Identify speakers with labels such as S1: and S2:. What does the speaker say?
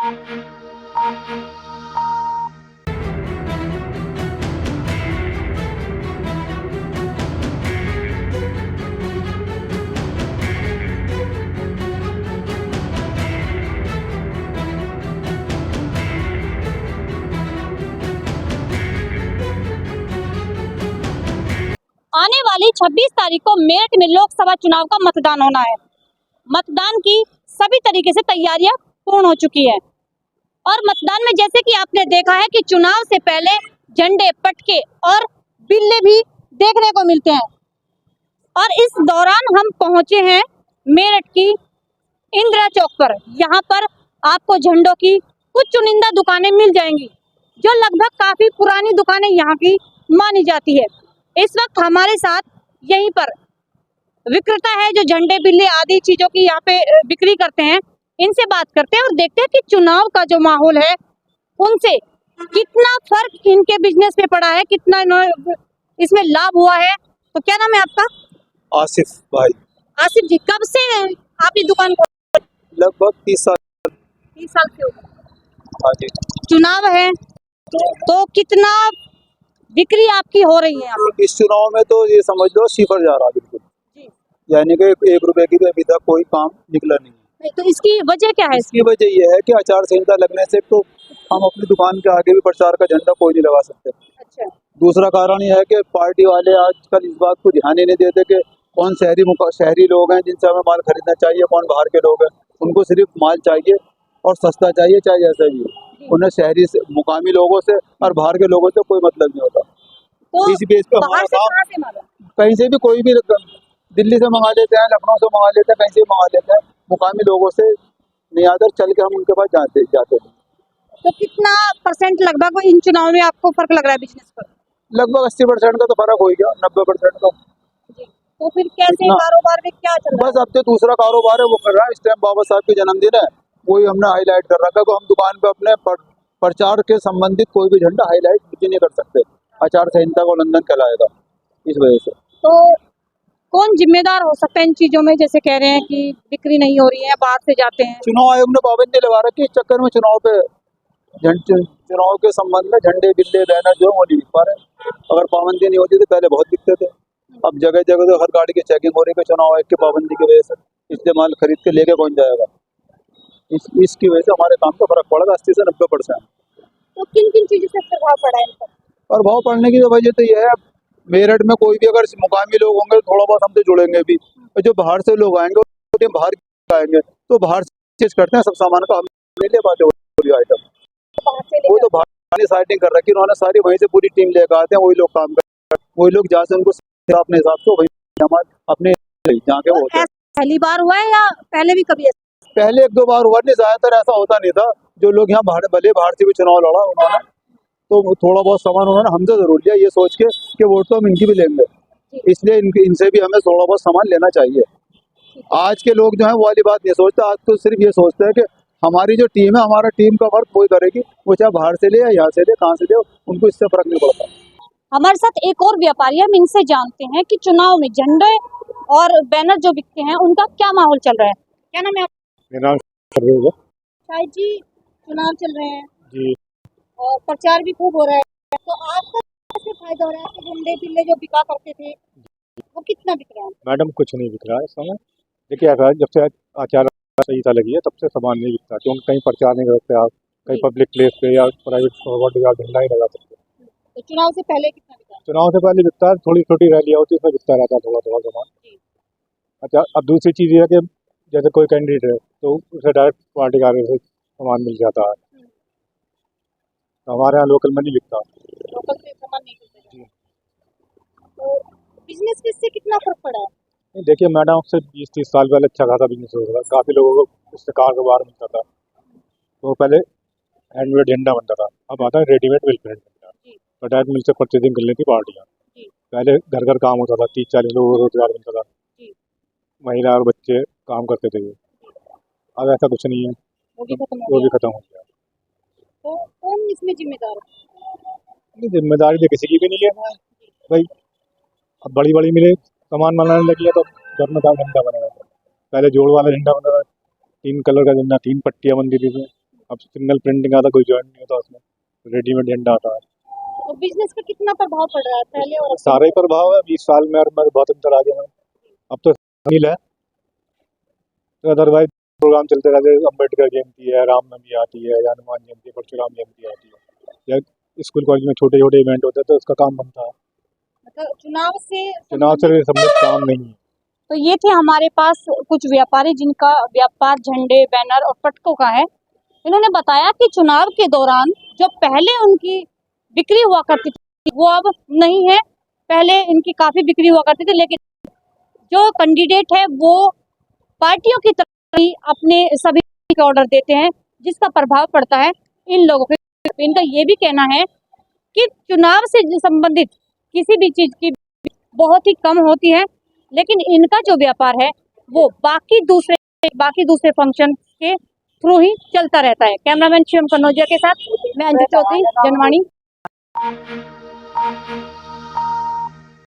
S1: आने वाली 26 तारीख को मेरठ में लोकसभा चुनाव का मतदान होना है। मतदान की सभी तरीके से तैयारियां पूर्ण हो चुकी है और मतदान में जैसे कि आपने देखा है कि चुनाव से पहले झंडे, पटके और बिल्ले भी देखने को मिलते हैं। और इस दौरान हम पहुंचे हैं मेरठ की इंदिरा चौक पर। यहाँ पर आपको झंडों की कुछ चुनिंदा दुकानें मिल जाएंगी जो लगभग काफी पुरानी दुकानें यहाँ की मानी जाती है। इस वक्त हमारे साथ यहीं पर विक्रेता है जो झंडे, बिल्ले आदि चीजों की यहाँ पे बिक्री करते हैं। इनसे बात करते हैं और देखते हैं कि चुनाव का जो माहौल है उनसे कितना फर्क इनके बिजनेस में पड़ा है, कितना इसमें लाभ हुआ है। तो क्या नाम है आपका?
S2: आसिफ भाई।
S1: आसिफ जी, कब से आप ये दुकान को?
S2: लगभग 30 साल।
S1: 30 साल से हो गए।
S2: हाँ जी।
S1: चुनाव है तो कितना बिक्री आपकी हो रही है यहाँ पे?
S2: इस चुनाव में तो ये समझ लो सिफर जा रहा बिल्कुल
S1: जी।
S2: यानी कि 1 रुपए की भी अभी तक कोई काम निकला नहीं है।
S1: तो इसकी वजह क्या है?
S2: इसकी वजह ये है कि आचार संहिता लगने से तो हम अपनी दुकान के आगे भी प्रचार का झंडा कोई नहीं लगा सकते।
S1: अच्छा।
S2: दूसरा कारण ये है कि पार्टी वाले आजकल इस बात को ध्यान ही नहीं देते कि कौन शहरी लोग हैं जिनसे हमें माल खरीदना चाहिए, कौन बाहर के लोग हैं। उनको सिर्फ माल चाहिए और सस्ता चाहिए, चाहे जैसा भी हो। उन्हें शहरी से, मुकामी लोगों से और बाहर के लोगों से कोई मतलब नहीं होता।
S1: तो
S2: इस बेस पे हमारा काम कहीं से भी कोई भी दिल्ली से मंगा लेते हैं, लखनऊ से मंगा लेते हैं, कहीं से भी मंगा लेते हैं। मुकामी लोगों से नहीं आकर चल के हम उनके पास जाते हैं।
S1: तो कितना परसेंट लगभग इन चुनाव में आपको फर्क लग रहा है बिजनेस पर?
S2: लगभग 80% का तो फर्क हो गया, 90% का।
S1: तो फिर कैसे कारोबार में क्या चल रहा है?
S2: बस अब तो दूसरा कारोबार है वो कर रहा है। इस टाइम बाबा साहब के जन्मदिन है, वही हमने हाईलाइट कर रखा है। तो हम दुकान पे अपने प्रचार के संबंधित कोई भी झंडा हाईलाइट नहीं कर सकते, आचार संहिता का उल्लंघन कहलाएगा इस वजह से।
S1: तो कौन जिम्मेदार हो सकता है इन चीजों में? जैसे कह रहे हैं कि बिक्री नहीं हो रही है, बाहर से जाते हैं।
S2: चुनाव आयोग ने पाबंदी लगा रखी है। इस चक्कर में चुनाव के संबंध में झंडे, बिल्ले, बैनर जो वो नहीं बिक पा रहे। अगर पाबंदी नहीं होती तो पहले बहुत बिकते थे। अब जगह जगह तो हर गाड़ी की चेकिंग हो रही है चुनाव आयोग की पाबंदी की वजह से। इसलिए माल खरीद के लेके कौन जाएगा? इसकी वजह से हमारे काम का फर्क पड़ेगा 80 से 90%।
S1: तो किन किन चीजों से प्रभाव पड़ा है इन पर?
S2: और भाव बढ़ने की वजह तो यह है, मेरठ में कोई भी अगर मुकामी लोग होंगे तो थोड़ा बहुत हमसे जुड़ेंगे भी। और जो बाहर से लोग आएंगे तो बाहर आएंगे तो बाहर चीज करते हैं, सब सामान का हम नहीं ले पाते आइटम। वो तो बाहर साइटिंग कर रखी उन्होंने सारी, वहीं से पूरी टीम लेकर आते हैं। वही लोग काम करते हैं, वही लोग जहाँ से उनको अपने हिसाब से वही हमारे अपने जहाँ के होते हैं।
S1: पहली बार हुआ है या पहले भी कभी?
S2: पहले 1-2 बार हुआ, नहीं ज्यादातर ऐसा होता नहीं था। जो लोग यहाँ बाहर से भी चुनाव लड़ा उन्होंने तो थोड़ा बहुत सामान उन्होंने हमसे जरूर लिया, ये सोच के कि वोट तो हम इनकी भी लेंगे, इसलिए इनसे भी हमें थोड़ा बहुत सामान लेना चाहिए। आज के लोग जो है वो वाली बात नहीं सोचते। आज तो सिर्फ ये सोचते हैं कि हमारी जो टीम है, हमारा टीम का वर्क कोई करेगी, वो चाहे बाहर से ले या यहाँ से ले, कहाँ से ले, उनको इससे फर्क नहीं पड़ता।
S1: हमारे साथ एक और व्यापारी है, हम इनसे जानते हैं कि चुनाव में झंडे और बैनर जो बिकते हैं उनका क्या माहौल चल रहा है। क्या नाम है?
S2: मेरा नाम
S1: शायद जी, चुनाव चल रहे हैं
S2: जी
S1: और प्रचार भी खूब हो रहा है, तो आपका कैसे फायदा हो रहा है? आपके झंडे, बिल्ले जो बिका करते थे वो कितना बिक रहा है?
S3: मैडम कुछ नहीं बिक रहा है इस समय। देखिए जब से आचार संहिता लगी है तब से सामान नहीं बिकता, क्योंकि कहीं प्रचार नहीं कर सकते आप, कहीं पब्लिक प्लेस पे या प्राइवेट या झंडा ही लगा सकते।
S1: तो चुनाव से पहले कितना बिका?
S3: चुनाव से पहले बिकता है, थोड़ी छोटी रैलियाँ होती है उसमें बिकता रहता है थोड़ा थोड़ा सामान। अच्छा, अब दूसरी चीज़ ये है कि जैसे कोई कैंडिडेट है तो उसे डायरेक्ट पार्टी कार्यालय से सामान मिल जाता है, तो हमारे यहाँ लोकल में नहीं बिकता।
S1: लोकल से सामान नहीं मिलता। तो बिजनेस में इससे कितना फर्क पड़ा है?
S3: देखिए मैडम, अब से 20-30 साल पहले अच्छा खासा बिजनेस हो रहा था, काफ़ी लोगों को उससे कारोबार मिलता था। तो पहले हैंडमेड झंडा बनता था, अब आता है रेडीमेड मिल प्रिंट झंडा। तो डायरेक्ट मिल से परचेजिंग कर लेती पार्टियाँ। पहले घर घर काम होता था, 30-40 लोगों को रोजगार मिलता था, महिला और बच्चे काम करते थे। अब ऐसा कुछ नहीं है, वो भी खत्म हो गया।
S1: तो कौन इसमें जिम्मेदार है?
S3: जिम्मेदारी तो किसी की भी नहीं है भाई। अब बड़ी बड़ी मिले सामान बनाने लगी है तो घर में झंडा बनेगा। पहले जोड़ वाला झंडा बना था, 3 कलर का झंडा, 3 पट्टियाँ बनती थी, अब सिंगल प्रिंटिंग आता, कोई जॉइंट नहीं होता उसमें, रेडीमेड झंडा आता है।
S1: तो बिजनेस पे कितना प्रभाव पड़ रहा है पहले और अब?
S3: सारा ही प्रभाव है 20 साल में, और मैं बहुत अंतर आ गया है। अब तो नील है, तो अदरवाइज प्रोग्राम चलते रहते हैं, अम्बेडकर जयंती है, रामनवमी आती है, या हनुमान जयंती, परशुराम जयंती आती है, या स्कूल कॉलेज में छोटे छोटे इवेंट होते हैं, तो उसका काम बनता है।
S1: मतलब चुनाव से
S3: संबंधित काम नहीं है।
S1: तो ये थे हमारे पास कुछ व्यापारी जिनका व्यापार झंडे, बैनर और पटकों का है। इन्होंने बताया कि चुनाव के दौरान जो पहले उनकी बिक्री हुआ करती थी वो अब नहीं है। पहले इनकी काफी बिक्री हुआ करती थी, लेकिन जो कैंडिडेट है वो पार्टियों की तरफ ही अपने सभी ऑर्डर देते हैं, जिसका प्रभाव पड़ता है इन लोगों पे। इनका ये भी कहना है कि चुनाव से संबंधित किसी भी चीज की बहुत ही कम होती है, लेकिन इनका जो व्यापार है वो बाकी दूसरे फंक्शन के थ्रू ही चलता रहता है। कैमरामैन शिवम कन्नौजिया के साथ मैं अंजू चौधरी, जनवाणी।